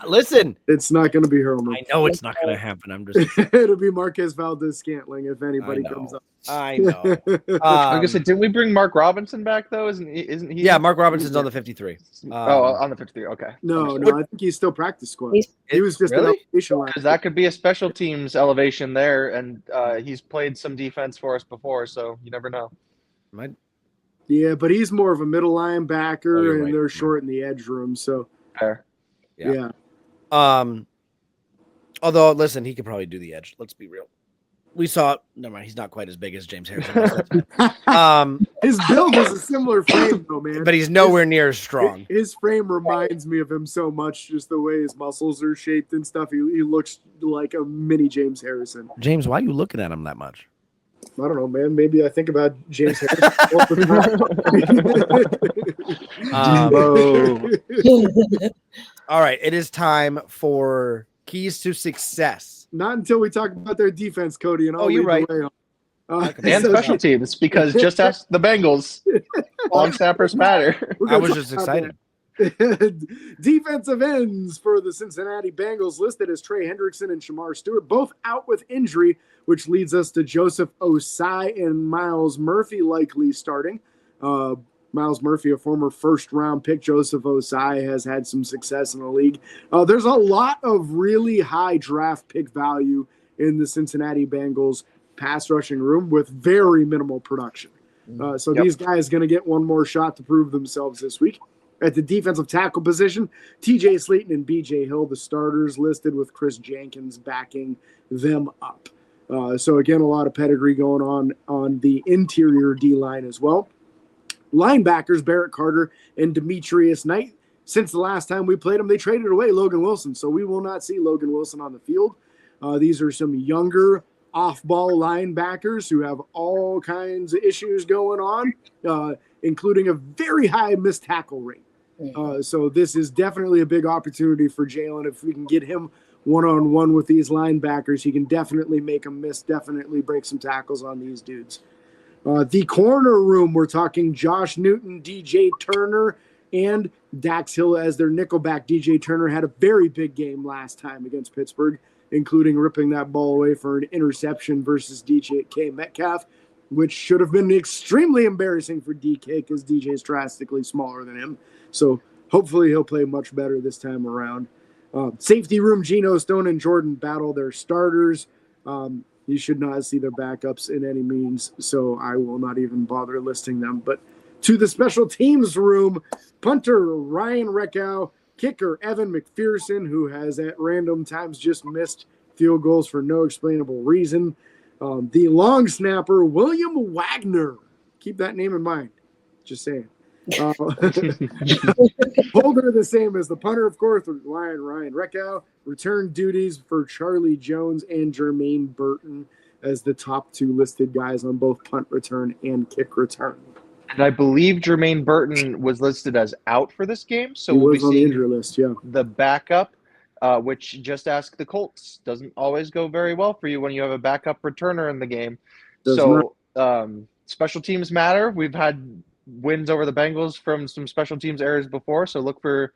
Listen. It's not going to be Hurlman. I know it's not going to happen. I'm just. It'll be Marquez Valdez-Scantling if anybody comes up. I know. I guess didn't we bring Mark Robinson back though? Isn't he? Yeah, Mark Robinson's on the 53. On the 53. Okay. No, I think he's still practice squad. He was just an elevation line. Because that could be a special teams elevation there, and he's played some defense for us before, so you never know. Yeah, but he's more of a middle linebacker, and they're short in the edge room. So, fair. Yeah. Although, listen, he could probably do the edge. Let's be real. We saw. Never mind. He's not quite as big as James Harrison. His build is a similar frame, though, man. But he's nowhere near as strong. His frame reminds me of him so much, just the way his muscles are shaped and stuff. He looks like a mini James Harrison. James, why are you looking at him that much? I don't know, man. Maybe I think about James Harrison. All right, it is time for keys to success. Not until we talk about their defense, Cody. And you're right. And special teams, because just ask the Bengals. Long snappers matter. I was just excited. Defensive ends for the Cincinnati Bengals listed as Trey Hendrickson and Shamar Stewart, both out with injury, which leads us to Joseph Osai and Miles Murphy likely starting. Miles Murphy, a former first-round pick. Joseph Osai has had some success in the league. There's a lot of really high draft pick value in the Cincinnati Bengals pass rushing room with very minimal production. These guys going to get one more shot to prove themselves this week. At the defensive tackle position, TJ Slayton and BJ Hill, the starters, listed with Chris Jenkins backing them up. So again, a lot of pedigree going on the interior D-line as well. Linebackers, Barrett Carter and Demetrius Knight. Since the last time we played them, they traded away Logan Wilson. So we will not see Logan Wilson on the field. These are some younger off-ball linebackers who have all kinds of issues going on, including a very high missed tackle rate. So this is definitely a big opportunity for Jalen. If we can get him one-on-one with these linebackers, he can definitely make them miss, definitely break some tackles on these dudes. The corner room, we're talking Josh Newton, DJ Turner, and Dax Hill as their nickelback. DJ Turner had a very big game last time against Pittsburgh, including ripping that ball away for an interception versus DK Metcalf, which should have been extremely embarrassing for DK because DJ is drastically smaller than him. So hopefully he'll play much better this time around. Safety room, Geno Stone and Jordan battle their starters. You should not see their backups in any means, so I will not even bother listing them. But to the special teams room, punter Ryan Reckow, kicker Evan McPherson, who has at random times just missed field goals for no explainable reason. The long snapper, William Wagner. Keep that name in mind. Just saying. Holder the same as the punter, of course, Ryan Reckow. Return duties for Charlie Jones and Jermaine Burton as the top two listed guys on both punt return and kick return. And I believe Jermaine Burton was listed as out for this game, so he we'll be was on the seeing injury list, yeah. the backup, which just ask the Colts. Doesn't always go very well for you when you have a backup returner in the game. Special teams matter. We've had wins over the Bengals from some special teams errors before, so look for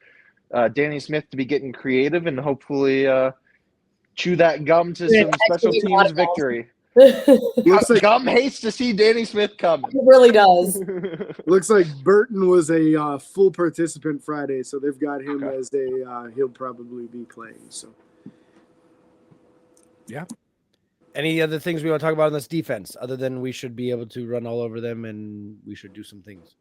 Danny Smith to be getting creative and hopefully chew that gum to some special teams victory. Looks like Gum hates to see Danny Smith coming. It really does. looks like Burton was a full participant Friday, so they've got him as he'll probably be playing. So yeah. Any other things we want to talk about on this defense other than we should be able to run all over them and we should do some things?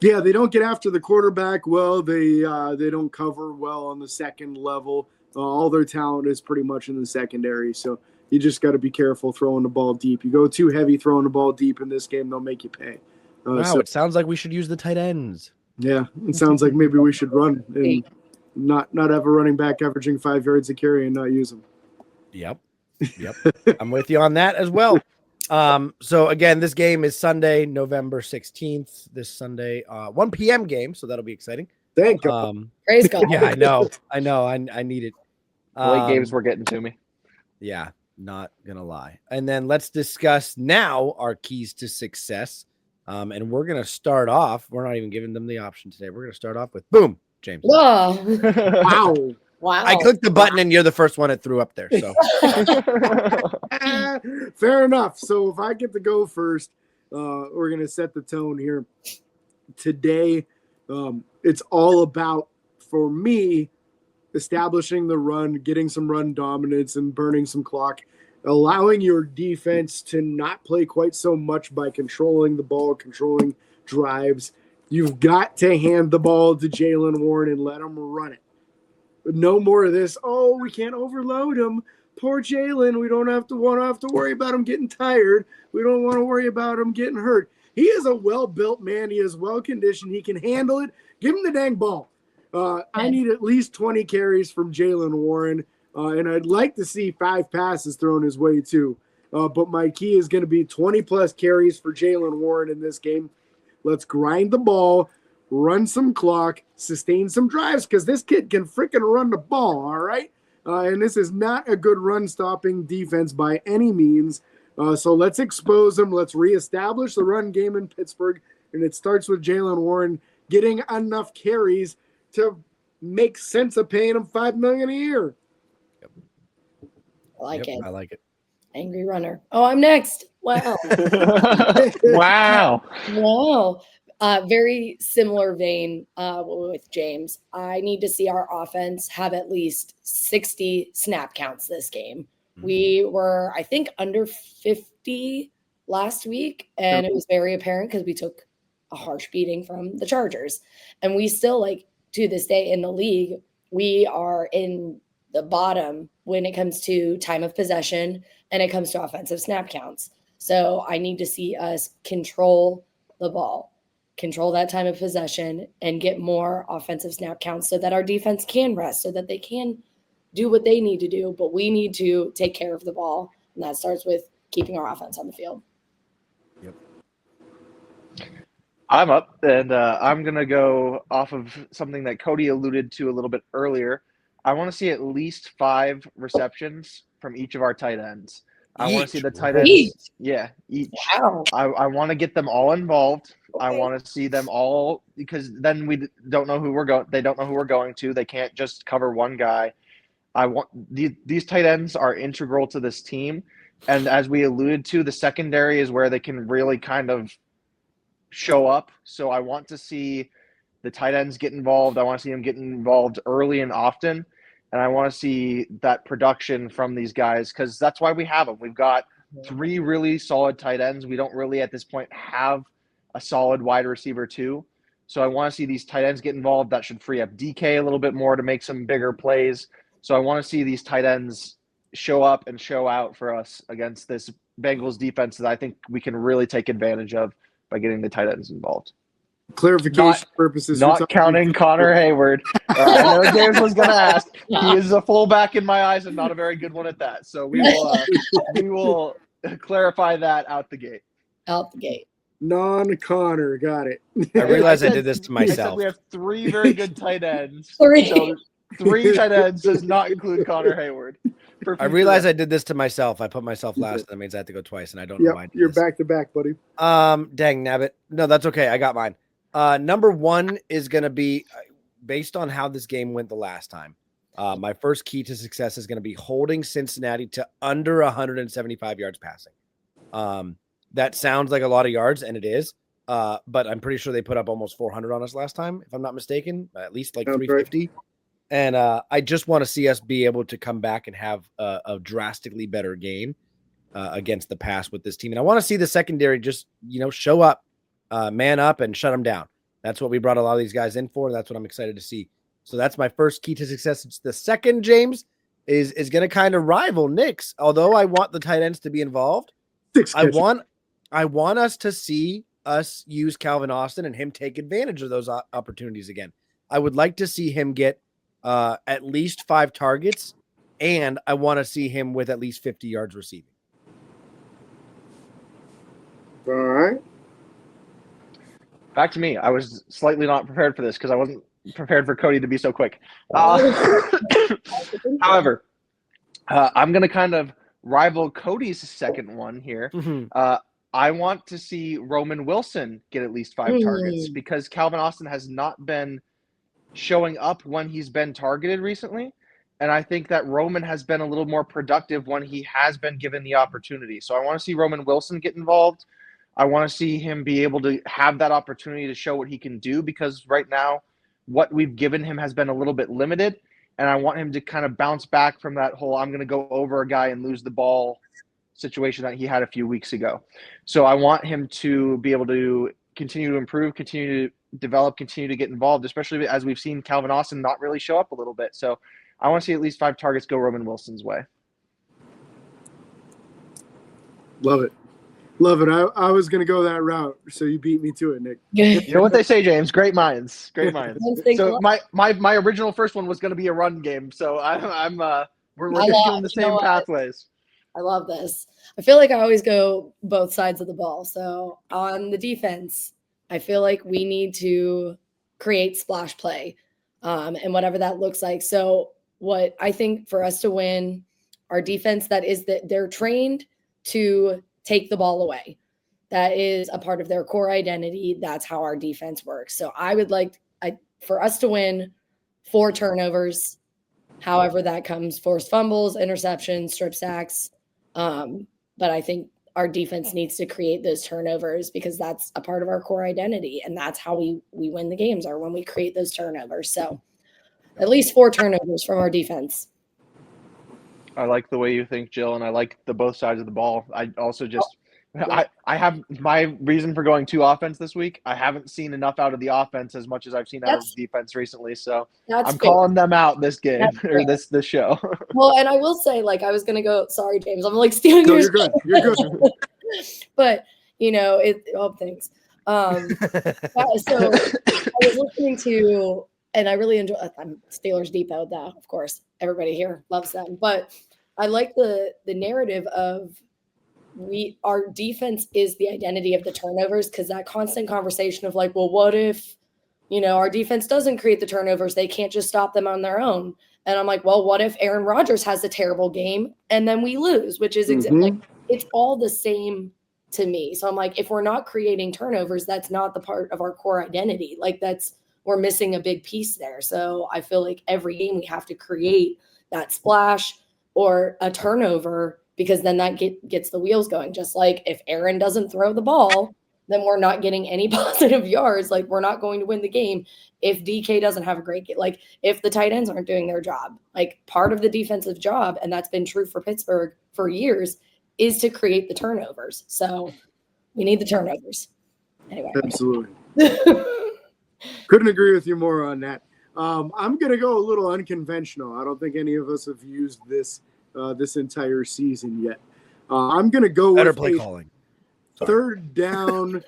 Yeah, they don't get after the quarterback well. They don't cover well on the second level. All their talent is pretty much in the secondary, so you just got to be careful throwing the ball deep. You go too heavy throwing the ball deep in this game, they'll make you pay. Wow, it sounds like we should use the tight ends. Yeah, it sounds like maybe we should run and not have a running back averaging 5 yards a carry and not use them. Yep. I'm with you on that as well. So again, this game is Sunday, November 16th. This Sunday, 1 p.m. game, so that'll be exciting. Thank God. Praise God. Yeah, I know. I need it. Late games were getting to me. Yeah, not gonna lie. And then let's discuss now our keys to success. And we're gonna start off. We're not even giving them the option today. We're gonna start off with boom, James. Whoa. Wow. I clicked the button and you're the first one it threw up there. So fair enough. So if I get to go first, we're gonna set the tone here. Today, it's all about, for me, establishing the run, getting some run dominance and burning some clock, allowing your defense to not play quite so much by controlling the ball, controlling drives. You've got to hand the ball to Jalen Warren and let him run it. No more of this, oh, we can't overload him. Poor Jalen. We don't have to worry about him getting tired. We don't want to worry about him getting hurt. He is a well-built man. He is well-conditioned. He can handle it. Give him the dang ball. I need at least 20 carries from Jalen Warren, and I'd like to see 5 passes thrown his way too. But my key is going to be 20-plus carries for Jalen Warren in this game. Let's grind the ball, run some clock, sustain some drives, because this kid can freaking run the ball, all right? And this is not a good run-stopping defense by any means. So let's expose him. Let's reestablish the run game in Pittsburgh, and it starts with Jalen Warren getting enough carries to make sense of paying him $5 million a year. I like it. I like it. Angry runner. Oh, I'm next. Wow. Wow. Very similar vein with James. I need to see our offense have at least 60 snap counts this game. Mm-hmm. We were, I think, under 50 last week, and it was very apparent because we took a harsh beating from the Chargers. And we still, to this day in the league, we are in the bottom when it comes to time of possession and it comes to offensive snap counts. So I need to see us control the ball, control that time of possession, and get more offensive snap counts so that our defense can rest, so that they can do what they need to do, but we need to take care of the ball. And that starts with keeping our offense on the field. Yep. I'm up, and I'm going to go off of something that Cody alluded to a little bit earlier. I want to see at least 5 receptions from each of our tight ends. I want to see the tight ends. Each? Yeah, each. Wow. I want to get them all involved. I Okay. want to see them all, because then we don't know who we're going. They don't know who we're going to. They can't just cover one guy. I want these tight ends are integral to this team, and as we alluded to, the secondary is where they can really kind of show up. So I want to see the tight ends get involved. I want to see them get involved early and often, and I want to see that production from these guys, because that's why we have them. We've got 3 really solid tight ends. We don't really at this point have a solid wide receiver too. So I want to see these tight ends get involved. That should free up DK a little bit more to make some bigger plays. So I want to see these tight ends show up and show out for us against this Bengals defense that I think we can really take advantage of by getting the tight ends involved. Clarification purposes. Not counting Connor Hayward. I know James was going to ask. He is a fullback in my eyes and not a very good one at that. So we will clarify that out the gate. Out the gate. Non-Connor. Got it. I realize I did this to I said myself. we have 3 very good tight ends. 3. So 3 tight ends does not include Connor Hayward. I realize I did this to myself. I put myself last, and that means I have to go twice, and I don't know why I did You're this. back to back, buddy. Dang nabbit. No, that's okay. I got mine. Number 1 is going to be based on how this game went the last time. My first key to success is going to be holding Cincinnati to under 175 yards passing. That sounds like a lot of yards, and it is. But I'm pretty sure they put up almost 400 on us last time, if I'm not mistaken, at least like 350. Right. And I just want to see us be able to come back and have a drastically better game against the pass with this team. And I want to see the secondary just, show up, man up, and shut them down. That's what we brought a lot of these guys in for. That's what I'm excited to see. So that's my first key to success. It's the second, James, is going to kind of rival Nick's. Although I want the tight ends to be involved, I want us to see us use Calvin Austin and him take advantage of those opportunities again. I would like to see him get at least 5 targets, and I want to see him with at least 50 yards receiving. All right. Back to me. I was slightly not prepared for this because I wasn't prepared for Cody to be so quick. However, I'm going to kind of rival Cody's second one here. I want to see Roman Wilson get at least 5 targets because Calvin Austin has not been showing up when he's been targeted recently. And I think that Roman has been a little more productive when he has been given the opportunity. So I want to see Roman Wilson get involved. I want to see him be able to have that opportunity to show what he can do, because right now what we've given him has been a little bit limited. And I want him to kind of bounce back from that whole I'm going to go over a guy and lose the ball situation that he had a few weeks ago. So I want him to be able to continue to improve, continue to develop, continue to get involved, especially as we've seen Calvin Austin not really show up a little bit. So I want to see at least 5 targets go Roman Wilson's way. Love it. Love it. I was going to go that route, so you beat me to it, Nick. You know what they say, James? Great minds. Great minds. So my original first one was going to be a run game. So we're doing the same pathways. I love this. I feel like I always go both sides of the ball. So on the defense, I feel like we need to create splash play, and whatever that looks like. So what I think for us to win, our defense, that is that they're trained to take the ball away. That is a part of their core identity. That's how our defense works. So I would like for us to win 4 turnovers, however that comes, forced fumbles, interceptions, strip sacks. But I think our defense needs to create those turnovers because that's a part of our core identity. And that's how we win the games, are when we create those turnovers. So at least 4 turnovers from our defense. I like the way you think, Jill, and I like the both sides of the ball. I also just I have my reason for going 2 offense this week. I haven't seen enough out of the offense as much as I've seen out of the defense recently. So I'm calling them out this game or this show. Well, and I will say, I was gonna go. Sorry, James. I'm stealing your. You're good. You're good. But thanks. So I was listening to and I really enjoy. I'm Steelers Depot, though. Of course, everybody here loves them, but I like the narrative of our defense is the identity of the turnovers, because that constant conversation of like, well, what if our defense doesn't create the turnovers? They can't just stop them on their own. And I'm like, well, what if Aaron Rodgers has a terrible game and then we lose? Which is like, it's all the same to me. So I'm like, if we're not creating turnovers, that's not the part of our core identity. Like we're missing a big piece there. So I feel like every game we have to create that splash or a turnover, because then that gets the wheels going. Just like if Aaron doesn't throw the ball, then we're not getting any positive yards. Like we're not going to win the game if DK doesn't have a great game. Like if the tight ends aren't doing their job. Like part of the defensive job, and that's been true for Pittsburgh for years, is to create the turnovers. So we need the turnovers. Anyway. Absolutely. Couldn't agree with you more on that. I'm going to go a little unconventional. I don't think any of us have used this entire season yet. I'm going to go Better with play calling. Sorry. Third down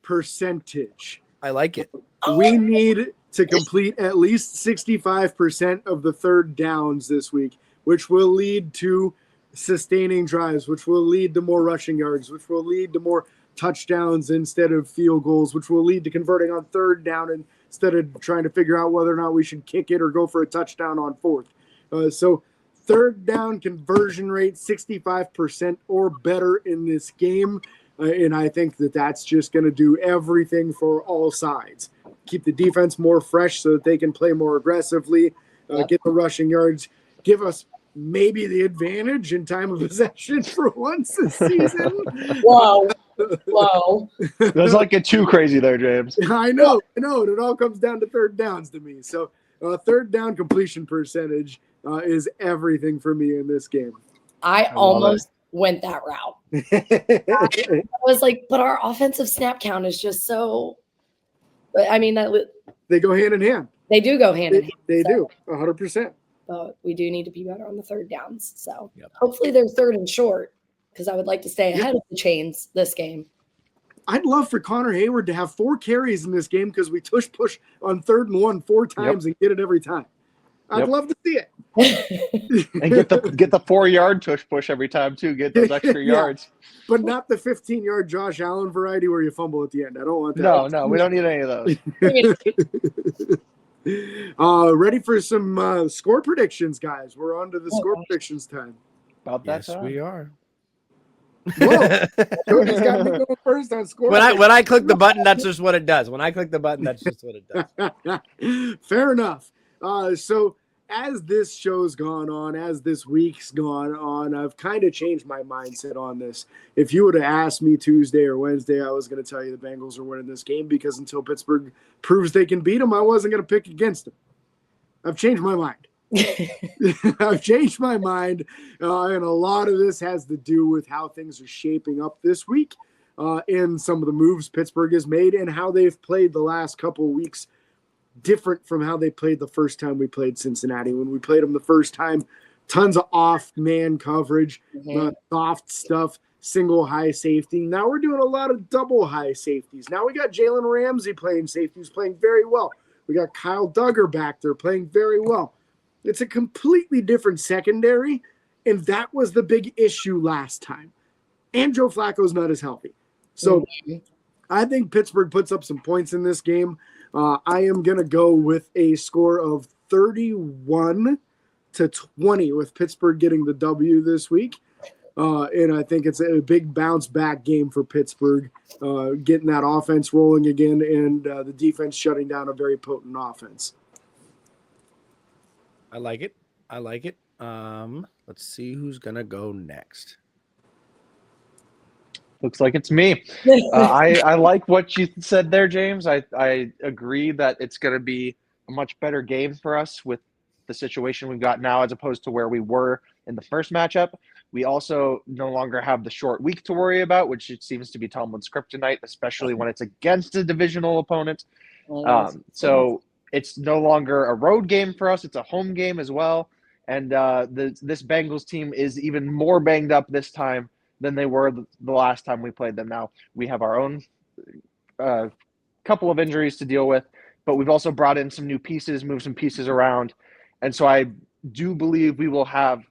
percentage. I like it. We need to complete at least 65% of the third downs this week, which will lead to sustaining drives, which will lead to more rushing yards, which will lead to more touchdowns instead of field goals, which will lead to converting on third down instead of trying to figure out whether or not we should kick it or go for a touchdown on fourth. So third down conversion rate, 65% or better in this game. And I think that's just going to do everything for all sides. Keep the defense more fresh so that they can play more aggressively, get the rushing yards, give us maybe the advantage in time of possession for once this season. Wow. That's like get too crazy there, James. I know. It all comes down to third downs to me. So third down completion percentage is everything for me in this game. I almost went that route. I was like, but our offensive snap count is just so. But I mean, they go hand in hand. They do go hand in hand. They do 100%. But we do need to be better on the third downs. So hopefully they're third and short, because I would like to stay ahead of the chains this game. I'd love for Connor Hayward to have 4 carries in this game, because we push on 3rd and 1 4 times and get it every time. I'd love to see it. And get the 4-yard push every time too. Get those extra yards. But not the 15-yard Josh Allen variety where you fumble at the end. I don't want that. No, we don't need any of those. Ready for some score predictions, guys. We're on to the score predictions time. About that time. We are. Whoa. Cody's got me going first on score. When I click the button, that's just what it does. When I click the button, that's just what it does. Fair enough. So as this show's gone on, as this week's gone on, I've kind of changed my mindset on this. If you would have asked me Tuesday or Wednesday, I was going to tell you the Bengals are winning this game, because until Pittsburgh proves they can beat them, I wasn't going to pick against them. I've changed my mind. I've changed my mind, and a lot of this has to do with how things are shaping up this week, and some of the moves Pittsburgh has made and how they've played the last couple of weeks, different from how they played the first time we played Cincinnati. When we played them the first time, tons of off-man coverage, soft stuff, single high safety. Now we're doing a lot of double high safeties. Now we got Jalen Ramsey playing safety, who's playing very well. We got Kyle Duggar back there playing very well. It's a completely different secondary, and that was the big issue last time. And Joe Flacco's not as healthy. So I think Pittsburgh puts up some points in this game. I am going to go with a score of 31-20 with Pittsburgh getting the W this week. And I think it's a big bounce back game for Pittsburgh, getting that offense rolling again, and the defense shutting down a very potent offense. I like it. Let's see who's going to go next. Looks like it's me. I like what you said there, James. I agree that it's going to be a much better game for us with the situation we've got now as opposed to where we were in the first matchup. We also no longer have the short week to worry about, which it seems to be Tomlin's kryptonite, especially when it's against a divisional opponent. So it's no longer a road game for us. It's a home game as well. And this Bengals team is even more banged up this time than they were the last time we played them. Now, we have our own couple of injuries to deal with, but we've also brought in some new pieces, moved some pieces around. And so I do believe we will have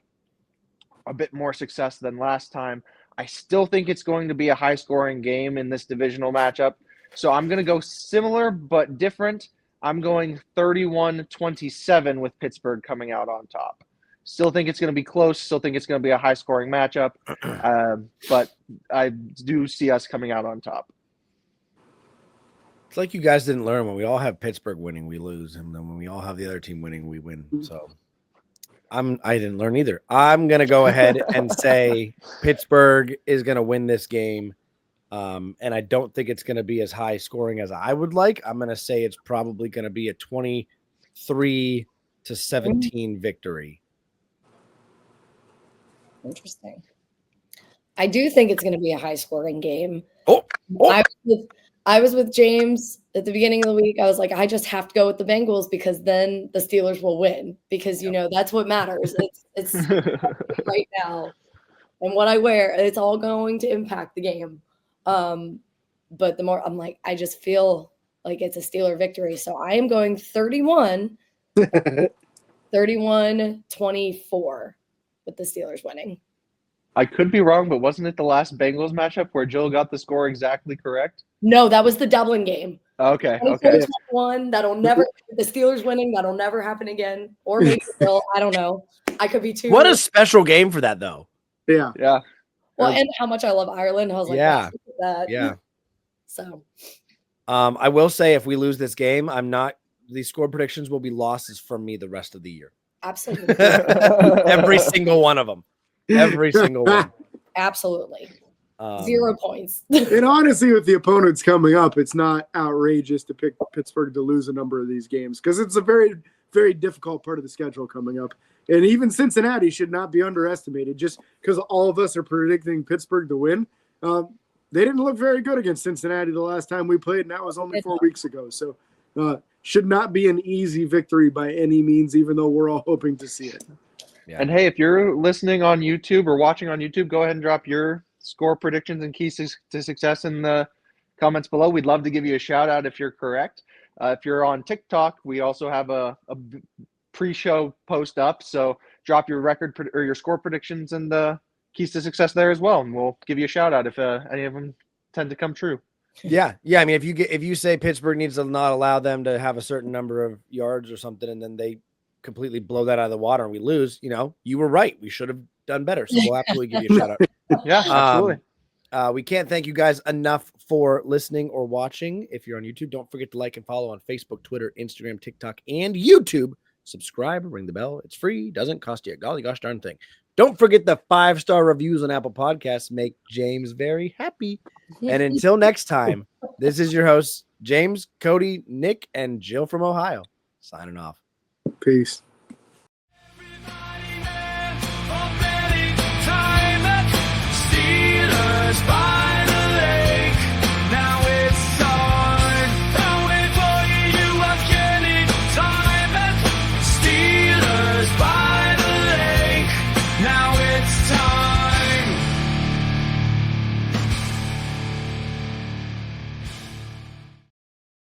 a bit more success than last time. I still think it's going to be a high-scoring game in this divisional matchup. So I'm going to go similar but different. I'm going 31-27 with Pittsburgh coming out on top. Still think it's going to be close. Still think it's going to be a high-scoring matchup. But I do see us coming out on top. It's like you guys didn't learn when we all have Pittsburgh winning, we lose, and then when we all have the other team winning, we win. So I didn't learn either. I'm gonna go ahead and say Pittsburgh is gonna win this game. And I don't think it's gonna be as high scoring as I would like. I'm gonna say it's probably gonna be a 23-17 victory. Interesting. I do think it's going to be a high scoring game. Oh. I was with James at the beginning of the week. I was like, I just have to go with the Bengals because then the Steelers will win because, that's what matters. It's right now. And what I wear, it's all going to impact the game. But the more I'm like, I just feel like it's a Steeler victory. So I am going 31-24 with the Steelers winning. I could be wrong, but wasn't it the last Bengals matchup where Jill got the score exactly correct? No, that was the Dublin game. Okay. 21, that'll never the Steelers winning, that'll never happen again. Or maybe it will. I don't know. I could be too. What a special game for that, though. Yeah. Well, and how much I love Ireland. I was like, yeah. That. Yeah. So I will say if we lose this game, these score predictions will be losses from me the rest of the year. Absolutely. Every single one of them. Every single one. Absolutely. 0 points. And honestly, with the opponents coming up, it's not outrageous to pick Pittsburgh to lose a number of these games because it's a very, very difficult part of the schedule coming up. And even Cincinnati should not be underestimated just because all of us are predicting Pittsburgh to win. They didn't look very good against Cincinnati the last time we played, and that was only 4 weeks ago. So should not be an easy victory by any means, even though we're all hoping to see it. Yeah. And hey, if you're listening on YouTube or watching on YouTube, go ahead and drop your score predictions and keys to success in the comments below. We'd love to give you a shout out if you're correct. If you're on TikTok, we also have a pre-show post up. So drop your or your score predictions and the keys to success there as well, and we'll give you a shout out if any of them tend to come true. Yeah. I mean, if you say Pittsburgh needs to not allow them to have a certain number of yards or something, and then they completely blow that out of the water and we lose, you were right. We should have done better. So we'll absolutely give you a shout out. Yeah, absolutely. We can't thank you guys enough for listening or watching. If you're on YouTube, don't forget to like and follow on Facebook, Twitter, Instagram, TikTok, and YouTube. Subscribe, ring the bell. It's free. Doesn't cost you a golly gosh darn thing. Don't forget the 5-star reviews on Apple Podcasts. Make James very happy. And until next time, this is your hosts, James, Cody, Nick, and Jill from Ohio, signing off. Peace.